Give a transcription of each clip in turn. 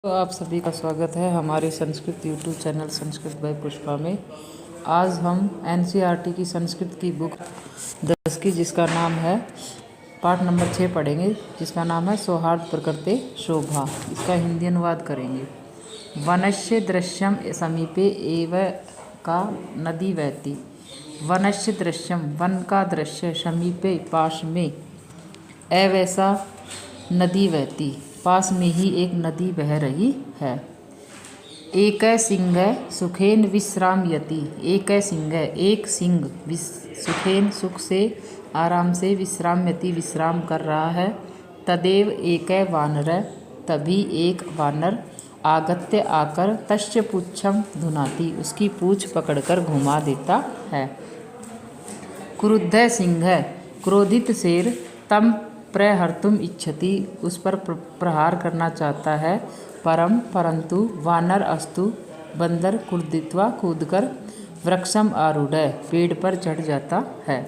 तो आप सभी का स्वागत है हमारे Sanskrit YouTube channel Sanskrit by Pushpa में। आज हम एनसीईआरटी की संस्कृत की बुक 10 की जिसका नाम है पाठ नंबर 6 पढ़ेंगे, जिसका नाम है सौहार्द प्रकृते शोभा। इसका हिंदी अनुवाद करेंगे। वनस्य दृश्यम समीपे एव का नदी बहती। वनस्य दृश्यम, वन का दृश्य, समीपे पास में, ऐसा नदी बहती, पास में ही एक नदी बह रही है। एक सिंह सुखेन विश्रामयति। एक सिंह, एक सिंह, सुखेन सुख से, आराम से, विश्रामयति विश्राम कर रहा है। तदेव एक वानर, तभी एक वानर, आगत्य आकर, तस्य पुच्छम धुनाति, उसकी पूछ पकड़कर घुमा देता है। क्रुद्ध सिंह, क्रोधित शेर, तम प्रहर्तुम इच्छति, उस पर प्रहार करना चाहता है। परंतु वानर अस्तु, बंदर क्रुद्धित्वा कूदकर, वृक्षम आरूढ़, पेड़ पर चढ़ जाता है।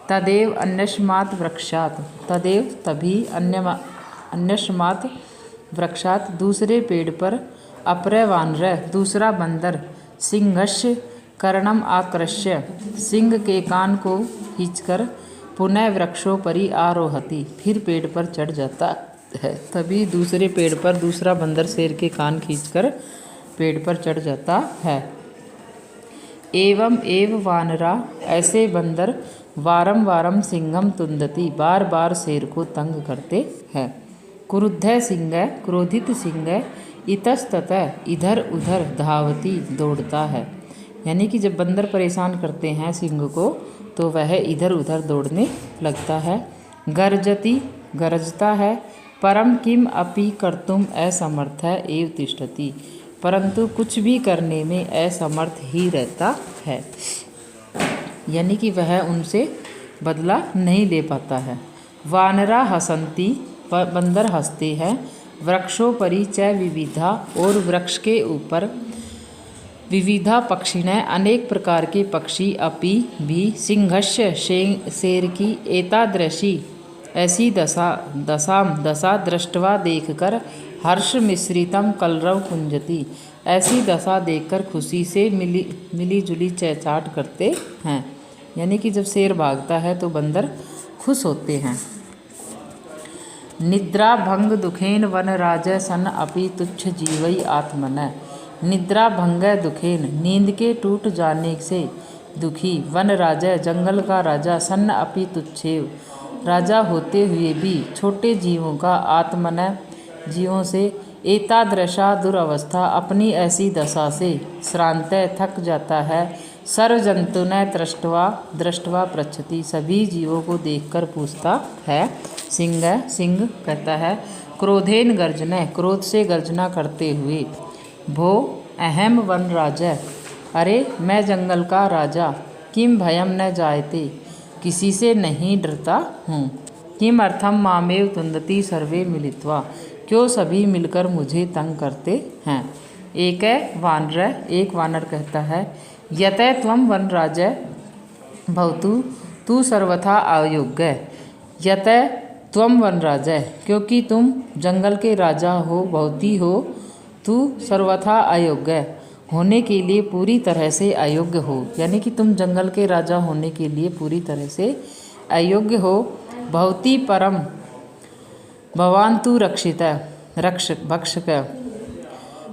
तदेव अन्यस्मात् वृक्षात्, तदेव तभी, अन्यस्मात् वृक्षात्, दूसरे पेड़ पर, अपर वानर, दूसरा बंदर, सिंहस्य कर्णम आकृष्य, सिंह के कान को खींचकर, पुनः वृक्षोपरि आरोहति, फिर पेड़ पर चढ़ जाता है। तभी दूसरे पेड़ पर दूसरा बंदर शेर के कान खींचकर पेड़ पर चढ़ जाता है। एवं एव वानरा, ऐसे बंदर, वारम वारम सिंहम तुंदति, बार बार शेर को तंग करते हैं। क्रुद्ध सिंह, क्रोधित सिंह, इतस्ततः, इधर उधर, धावती, दौड़ता है। यानी कि जब बंदर परेशान करते हैं सिंह को तो वह इधर उधर दौड़ने लगता है। गर्जति, गरजता है। परम किम अपि कर्तुम असमर्थ एव तिष्ठति, परंतु कुछ भी करने में असमर्थ ही रहता है। यानी कि वह उनसे बदला नहीं ले पाता है। वानरा हसंती, बंदर हंसते हैं। वृक्षोपरि च विविधा, और वृक्ष के ऊपर, विविधा पक्षिणः, अनेक प्रकार के पक्षी, अपि भी, सिंहस्य, शेर की, एतादृशी, ऐसी दशा दृष्टवा देखकर, हर्ष मिश्रितम कलरव कुंजति, ऐसी दशा देखकर खुशी से मिली जुली चहचहाट करते हैं। यानी कि जब शेर भागता है तो बंदर खुश होते हैं। निद्रा भंग दुखेन वनराज सन अपि तुच्छ जीवई आत्मन। निद्रा भंग दुखेन, नींद के टूट जाने से दुखी, वन राजा, जंगल का राजा, सन्न अपि तुच्छेव, राजा होते हुए भी, छोटे जीवों का, आत्मन, जीवों से, एतादृशा दुरवस्था, अपनी ऐसी दशा से, श्रांत, थक जाता है। सर्व जंतु न दृष्टवा पृच्छति, सभी जीवों को देखकर पूछता है। सिंह कहता है, क्रोधेन गर्जन, क्रोध से गर्जना करते हुए, भो अहम वन राजा, अरे मैं जंगल का राजा, किम भयम न जायते, किसी से नहीं डरता हूँ। किम अर्थम मामेव तुंदति सर्वे मिलित्वा, क्यों सभी मिलकर मुझे तंग करते हैं। एक वानर कहता है, यत त्वं वन राजा भवतु, तू सर्वथा अयोग्य, यत त्वं वन राजा, क्योंकि तुम जंगल के राजा हो, भवती हो, तू सर्वथा अयोग्य, होने के लिए पूरी तरह से अयोग्य हो। यानी कि तुम जंगल के राजा होने के लिए पूरी तरह से अयोग्य हो। भवती परम, भवान तू रक्षित, भक्षक,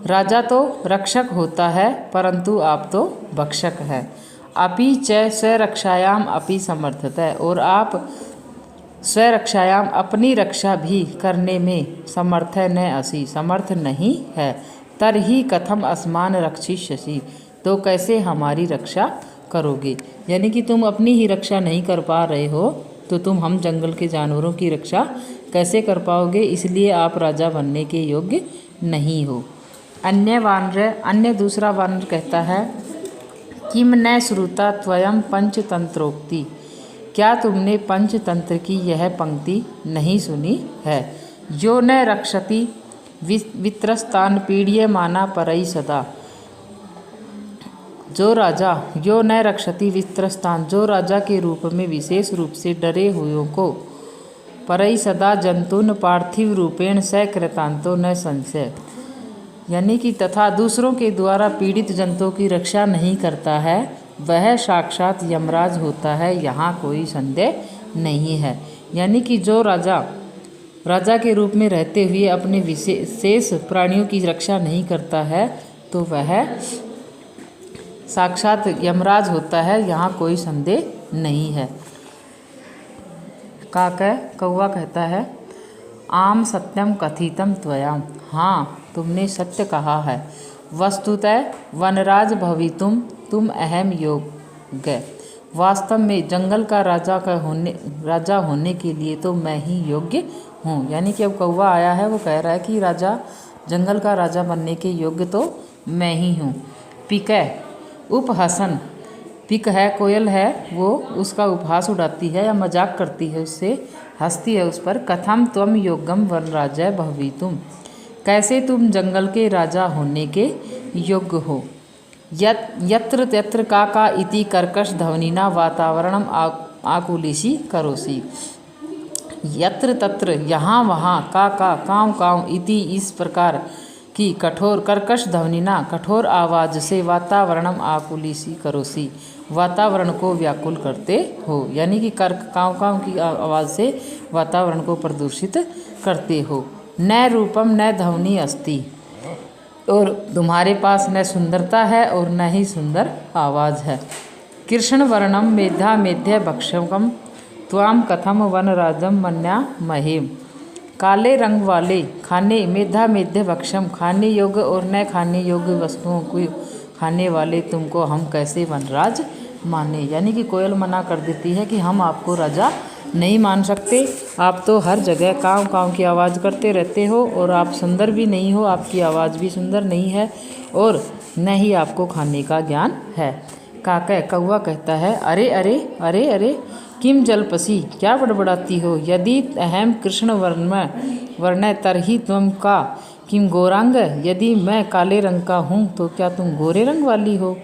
राजा तो रक्षक होता है परंतु आप तो भक्षक है। अपि च स्वरक्षायाम अपि समर्थत, और आप स्वरक्षायाम, अपनी रक्षा भी करने में, समर्थ न असि, समर्थ नहीं है। तरहि कथम अस्मान रक्षिष्यसि, तो कैसे हमारी रक्षा करोगे। यानी कि तुम अपनी ही रक्षा नहीं कर पा रहे हो तो तुम हम जंगल के जानवरों की रक्षा कैसे कर पाओगे, इसलिए आप राजा बनने के योग्य नहीं हो। अन्य दूसरा वानर कहता है, किम न श्रुता त्वयं पंचतंत्रोक्ति, क्या तुमने पंचतंत्र की यह पंक्ति नहीं सुनी है। जो न रक्षति वित्रस्तान पीड्यमाना परई सदा, जो राजा, यो न रक्षति वित्रस्तान, जो राजा के रूप में विशेष रूप से डरे हुओं को, परई सदा जंतुन पार्थिव रूपेण सकृतांतो न संशय, यानी कि तथा दूसरों के द्वारा पीड़ित जंतुओं की रक्षा नहीं करता है, वह साक्षात यमराज होता है, यहाँ कोई संदेह नहीं है। यानी कि जो राजा के रूप में रहते हुए अपने विशेष प्राणियों की रक्षा नहीं करता है तो वह साक्षात यमराज होता है, यहाँ कोई संदेह नहीं है। कौवा कहता है, आम सत्यम कथितम त्वया, हाँ तुमने सत्य कहा है। वस्तुतः वनराज भवितुम तुम अहम योग्य, वास्तव में जंगल का राजा होने के लिए तो मैं ही योग्य हूँ। यानी कि अब कौवा आया है, वो कह रहा है कि जंगल का राजा बनने के योग्य तो मैं ही हूँ। पिकै उपहसन, पिक है कोयल है, वो उसका उपहास उड़ाती है या मजाक करती है, उससे हंसती है उस पर। कथम त्वम योग्यम वनराजय भवितुम, कैसे तुम जंगल के राजा होने के योग्य हो। यत्र तत्र का इति कर्कश ध्वनिना वातावरणम आकुलिशी करोसी, यत्र तत्र यहाँ वहाँ, का काँव काँव, इति इस प्रकार की कठोर कर्कश ध्वनिना कठोर आवाज से वातावरणम आकुलिशी करोसी, वातावरण को व्याकुल करते हो। यानी कि काँव काँव की आवाज़ से वातावरण को प्रदूषित करते हो। न रूपम न ध्वनि अस्ति, और तुम्हारे पास न सुंदरता है और न ही सुंदर आवाज़ है। कृष्ण वर्णम मेधा मेध्य भक्षकम त्वाम कथम वनराजम मन्या महेम, काले रंग वाले खाने मेधा मेध्य भक्षम, खाने योग्य और न खाने योग्य वस्तुओं को खाने वाले तुमको हम कैसे वनराज माने। यानी कि कोयल मना कर देती है कि हम आपको राजा नहीं मान सकते, आप तो हर जगह काँव काँव की आवाज़ करते रहते हो और आप सुंदर भी नहीं हो, आपकी आवाज़ भी सुंदर नहीं है और न ही आपको खाने का ज्ञान है। कौवा कहता है, अरे अरे अरे अरे किम जलपसी, क्या बड़बड़ाती हो। यदि अहम कृष्ण वर्ण तरही त्वम का किम गोरांग, यदि मैं काले रंग का हूँ तो क्या तुम गोरे रंग वाली हो।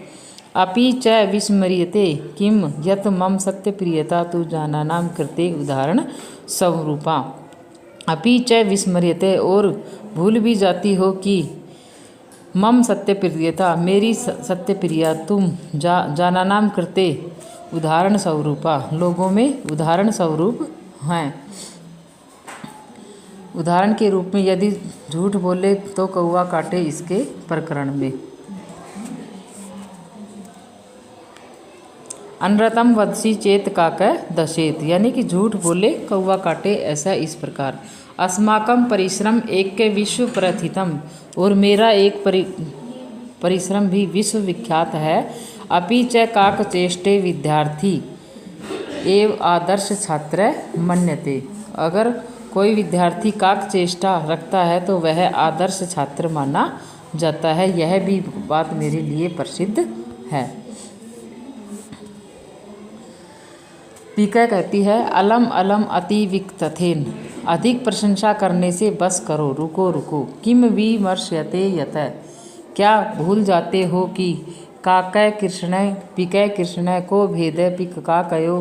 अपि च विस्मर्यते किम यत मम सत्य प्रियता तु जानानाम कृते उदाहरण स्वरूपा, अपि च विस्मर्यते, और भूल भी जाती हो कि मम सत्य प्रियता, मेरी सत्य प्रिया, तुम जानानाम कृते उदाहरण स्वरूपा, लोगों में उदाहरण स्वरूप हैं। उदाहरण के रूप में यदि झूठ बोले तो कौवा काटे, इसके प्रकरण में। अनृतम वदसी चेत काकय दशेत, यानी कि झूठ बोले कौवा काटे, ऐसा इस प्रकार। अस्माकम परिश्रम एक के विश्व प्रथितम, और मेरा एक परिश्रम भी विश्व विख्यात है। अपि च काक चेष्टे विद्यार्थी एव आदर्श छात्र मन्यते, अगर कोई विद्यार्थी काक चेष्टा रखता है तो वह आदर्श छात्र माना जाता है। यह भी बात मेरे लिए प्रसिद्ध है। पीका कहती है, अलम अलम अति विक्तथेन, अधिक प्रशंसा करने से बस करो, रुको रुको। किम विमर्श्यते यत, क्या भूल जाते हो कि काकय कृष्ण पिकय कृष्ण को भेद पिक काकयो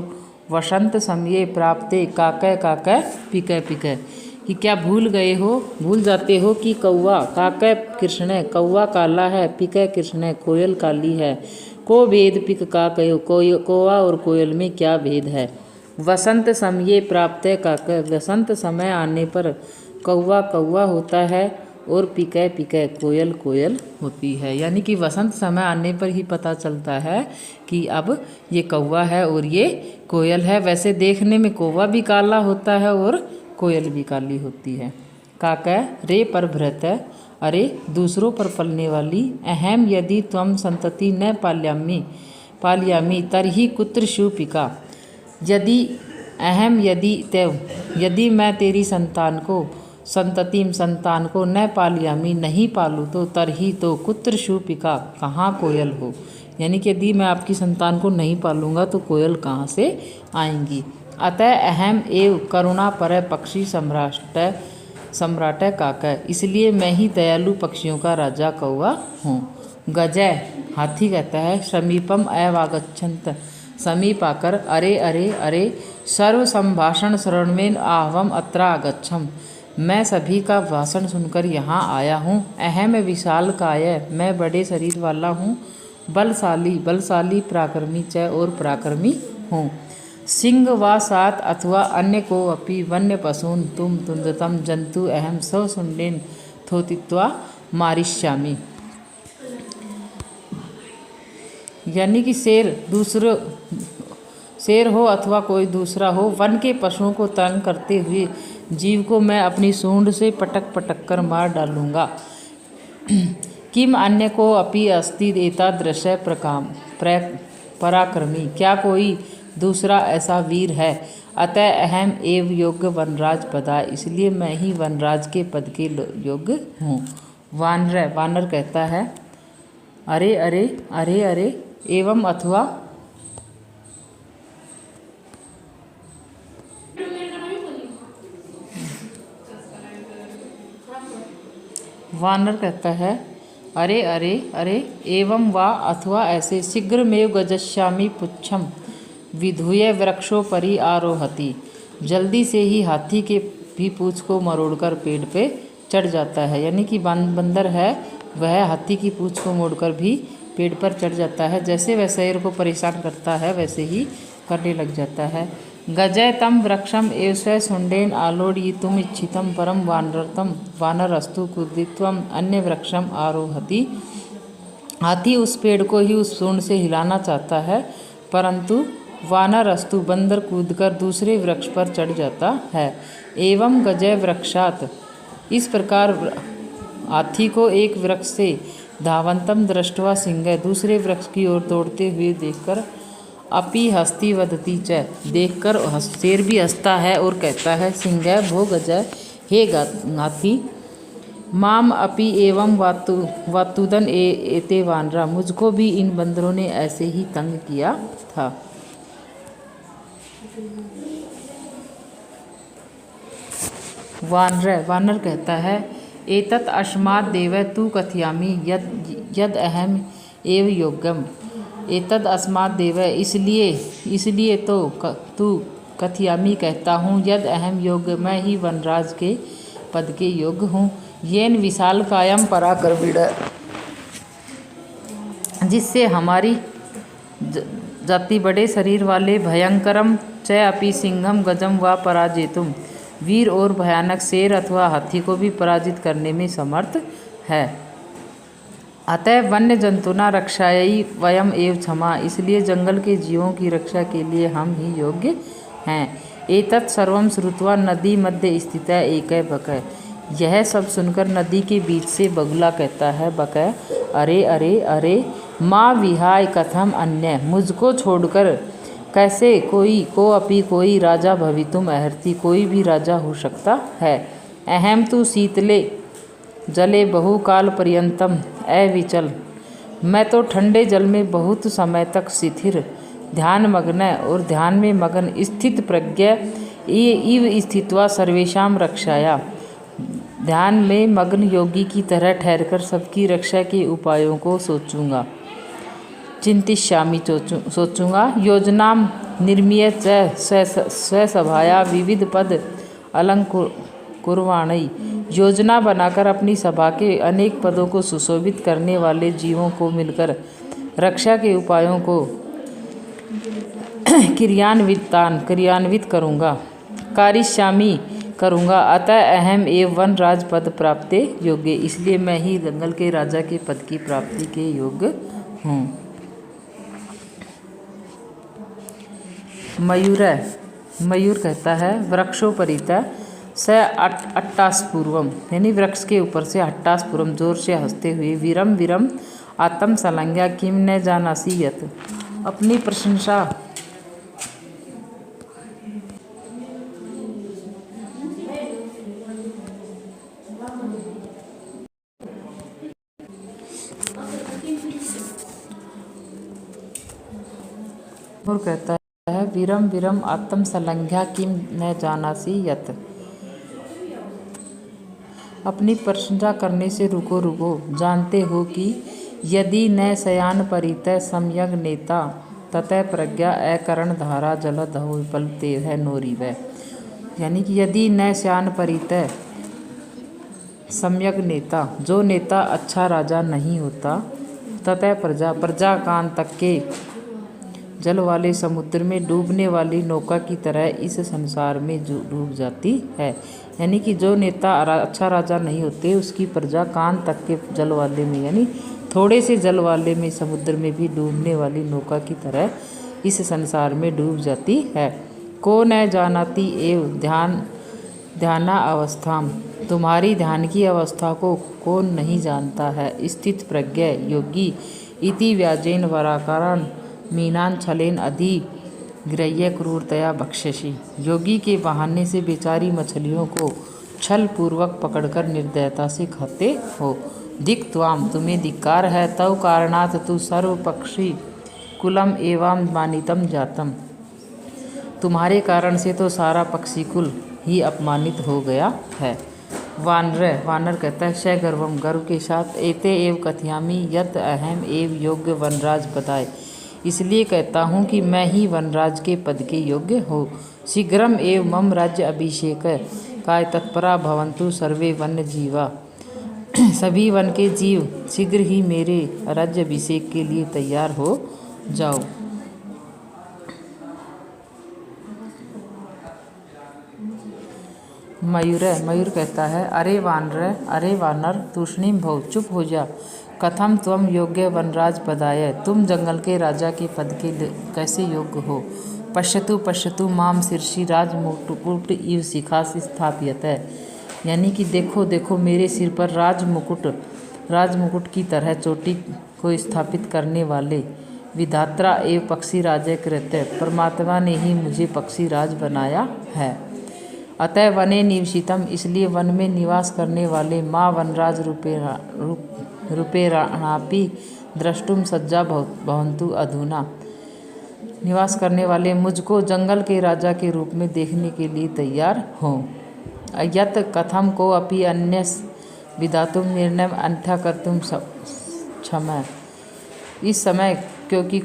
वसंत समये प्राप्ते काकय काकय पिकय पिकय, कि क्या भूल जाते हो कि काकय कृष्ण कौवा काला है, पिकय कृष्ण कोयल काली है। को भेद पिक काकयो, कौवा और कोयल में क्या भेद है। वसंत समये प्राप्त काकय, वसंत समय आने पर कौवा कौवा होता है और पिकय पिकय कोयल कोयल होती है। यानी कि वसंत समय आने पर ही पता चलता है कि अब ये कौवा है और ये कोयल है। वैसे देखने में कौवा भी काला होता है और कोयल भी काली होती है। काकय रे पर भृत, अरे दूसरों पर पलने वाली। अहम यदि त्वम संतति न पालयामि तरही कुत्र शूपिका, यदि अहम यदि मैं तेरी संतान को न पालयामि नहीं पालूँ तो तरही तो कुत्र शूपिका, कहाँ कोयल हो। यानी कि यदि मैं आपकी संतान को नहीं पालूंगा तो कोयल कहाँ से आएंगी। अतः अहम एव करुणा पर पक्षी सम्राट काकय, इसलिए मैं ही दयालु पक्षियों का राजा कौवा हूँ। गजय हाथी कहता है, समीपम अवागच्छन्त, समीप आकर अरे अरे अरे सर्व संभाषण श्रवणमेन आहवम अत्र आगच्छम, मैं सभी का भाषण सुनकर यहाँ आया हूँ। अहम विशालकाय, मैं बड़े शरीर वाला हूँ। बलशाली बलशाली, पराक्रमी च और पराक्रमी हूँ। सिंह व सात अथवा अन्य को अपि वन्य पशून तुम तुंदतम जंतु अहम सौशुंडेन थोतित्वा मारिष्यामि। यानी कि शेर हो अथवा कोई दूसरा हो, वन के पशुओं को तंग करते हुए जीव को मैं अपनी सूंड से पटक पटक कर मार डालूंगा। किम अन्य को अपि अस्ति एतादृश पराक्रमी, क्या कोई दूसरा ऐसा वीर है। अतः अहम एव योग्य वनराज पदा, इसलिए मैं ही वनराज के पद के योग्य हूँ। वानर कहता है अरे अरे अरे अरे एवं अथवा वानर कहता है अरे अरे अरे एवं वा अथवा ऐसे शीघ्रमेव गजस्यामि पुच्छम विधूय वृक्षोपरि आरोहति, जल्दी से ही हाथी के भी पूंछ को मरोड़कर पेड़ पे चढ़ जाता है। यानी कि बंदर है वह हाथी की पूंछ को मोड़कर भी पेड़ पर चढ़ जाता है। जैसे वह शेर को परेशान करता है वैसे ही करने लग जाता है। गजय तम वृक्षम एव सुंडेन आलोड़यितुम इच्छितम परम वानरतम वानरस्तु कुदित्वम अन्य वृक्षम आरोहति। हाथी उस पेड़ को ही उस सूंड से हिलाना चाहता है, परंतु वानरस्तु बंदर कूदकर दूसरे वृक्ष पर चढ़ जाता है। एवं गजय वृक्षात, इस प्रकार हाथी को एक वृक्ष से धावंतम दृष्टवा सिंह, दूसरे वृक्ष की ओर दौड़ते हुए देखकर अपि हस्ती वदती च, देखकर शेर भी हंसता है और कहता है सिंह भो गजय, हे हाथी, माम अपि एवं वातुदन एते वानरा, मुझको भी इन बंदरों ने ऐसे ही तंग किया था। वानर कहता है एतत् अस्मात् देव तु कथयामि यद अहम एव योग्यम। एतद अस्मात् देव, इसलिए तो तू कथयामि कहता हूँ, यद अहम योग्य, मैं ही वनराज के पद के योग्य हूँ। येन विशाल कायम पराक्रमीण, जिससे हमारी जाति बड़े शरीर वाले भयंकरम च अपि सिंहम गजम व पराजेतुम, वीर और भयानक शेर अथवा हाथी को भी पराजित करने में समर्थ है। अतः वन्य जंतुना रक्षायै वयम एव क्षमा, इसलिए जंगल के जीवों की रक्षा के लिए हम ही योग्य हैं। एतत् सर्वं श्रुत्वा नदी मध्य स्थित एकः बकः, यह सब सुनकर नदी के बीच से बगुला कहता है बकः अरे अरे अरे, माँ विहाय कथम अन्य, मुझको छोड़कर कैसे कोई राजा भवितुम अर्हति, कोई भी राजा हो सकता है। अहम तु शीतले जले बहुकाल पर्यंतम अविचल, मैं तो ठंडे जल में बहुत समय तक स्थिर ध्यान मग्न और ध्यान में मगन स्थित प्रज्ञ इव स्थित्वा सर्वेषां रक्षाया, ध्यान में मग्न योगी की तरह ठहरकर सबकी रक्षा के उपायों को सोचूंगा। चिंतिष्यामि, सोचूंगा। योजनां निर्मीय स्वसभाया विविध पद अलंकुर्वाणै, योजना बनाकर अपनी सभा के अनेक पदों को सुशोभित करने वाले जीवों को मिलकर रक्षा के उपायों को क्रियान्वित करूँगा। कारिष्यामि, करूँगा। अतः अहम एव वन राज पद प्राप्ते योग्य, इसलिए मैं ही जंगल के राजा के पद की प्राप्ति के योग्य हूँ। मयूर कहता है वृक्षोपरितः स अट्टासपूर्वम, यानी वृक्ष के ऊपर से अट्टासपूर्वम, जोर से हंसते हुए, वीरम वीरम आत्म संलग्या किम न जानासि यत्, अपनी प्रशंसा और कहता है वीरम वीरम आत्म संलग्या किम न जानासि यत्, अपनी प्रशंसा करने से रुको, जानते हो कि यदि न शयान परितः सम्यग नेता ततः प्रज्ञा अकरण धारा जलद हो विपल तेव नोरिव, यानी कि यदि न शयान परितः, सम्यक नेता, जो नेता अच्छा राजा नहीं होता, ततः प्रजा कान तक के जल वाले समुद्र में डूबने वाली नौका की तरह इस संसार में डूब जाती है। यानी कि जो नेता अच्छा राजा नहीं होते, उसकी प्रजा कान तक के जल वाले में, यानी थोड़े से जल वाले में, समुद्र में भी डूबने वाली नौका की तरह इस संसार में डूब जाती है। को न जानाति एव ध्याना अवस्थाम, तुम्हारी ध्यान की अवस्था को कौन नहीं जानता है। स्थित प्रज्ञ योगी इति व्याजेन वराकारण मीनान छलेन अधि ग्रह्य क्रूरतया बक्षसी, योगी के बहाने से बेचारी मछलियों को छल पूर्वक पकड़कर निर्दयता से खाते हो। दिक् त्वाम, तुम्हें धिक्कार है। तव कारणात् तु सर्व पक्षी कुलम एवं मानितम जातम, तुम्हारे कारण से तो सारा पक्षी कुल ही अपमानित हो गया है। वानर कहता है श गर्वम, गर्व के साथ, एते एव कथयामि यत अहम एव योग्य वनराज पदाय, इसलिए कहता हूँ कि मैं ही वनराज के पद के योग्य हो। शीघ्रम एव मम राज्य अभिषेक काय तत्परा भवन्तु सर्वे वन्य जीवा, सभी वन के जीव शीघ्र ही मेरे राज्य अभिषेक के लिए तैयार हो जाओ। मयूर कहता है अरे वानर तूष्णीम भव, चुप हो जा। कथम त्वम योग्य वनराज पदाय, तुम जंगल के राजा के पद के कैसे योग्य हो। पश्यतु माम शीर्षि राजमुकुट इव शिखासि स्थाप्यते, यानी कि देखो मेरे सिर पर राजमुकुट की तरह चोटी को स्थापित करने वाले विधात्रा एवं पक्षी राजा कृत्य, परमात्मा ने ही मुझे पक्षी राज बनाया है। अतः वने निवसितम, इसलिए वन में निवास करने वाले माँ वनराज रूपेणापि द्रष्टुम सज्जा भवन्तु अधुना, निवास करने वाले मुझको जंगल के राजा के रूप में देखने के लिए तैयार हों। यत कथम को अपि अन्यस विधातुम निर्णय अन्यथा कर्तुम क्षमा, इस समय क्योंकि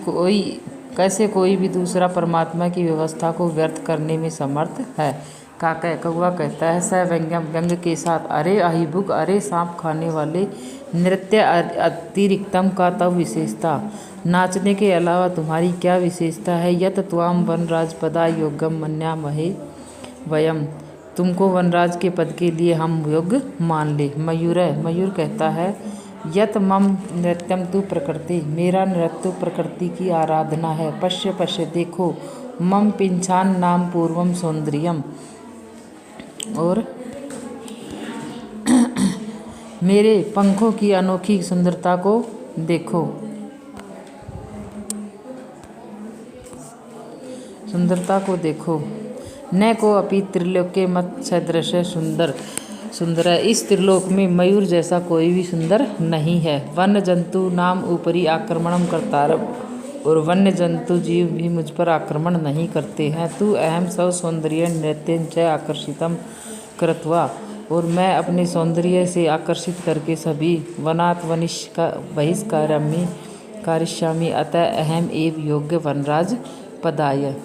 कैसे कोई भी दूसरा परमात्मा की व्यवस्था को व्यर्थ करने में समर्थ है। कौवा कहता है स व्यंग के साथ, अरे अहिबुक, अरे सांप खाने वाले, नृत्य अतिरिक्तम का तब विशेषता, नाचने के अलावा तुम्हारी क्या विशेषता है। यत त्वाम वनराज पदा योग्यम मन्यामहे वयम, तुमको वनराज के पद के लिए हम योग्य मान ले। मयूर कहता है यत मम नृत्यम तु प्रकृति, मेरा नृत्य प्रकृति की आराधना है। पश्य देखो, मम पिंछान नाम पूर्वम सौंदर्यम, और मेरे पंखों की अनोखी सुंदरता को देखो। न को अपि त्रिलोके मत सदृश सुंदर, इस त्रिलोक में मयूर जैसा कोई भी सुंदर नहीं है। वन्य जंतु नाम ऊपरी आक्रमणम करतारम, और वन्य जंतु जीव भी मुझ पर आक्रमण नहीं करते हैं। तू अहम सौ सौंदर्य नृत्यं च आकर्षितम कृत्वा, और मैं अपने सौंदर्य से आकर्षित करके सभी वनात् बहिष्कारामि करिष्यामि, अतः अहम एव योग्य वनराज पदाय।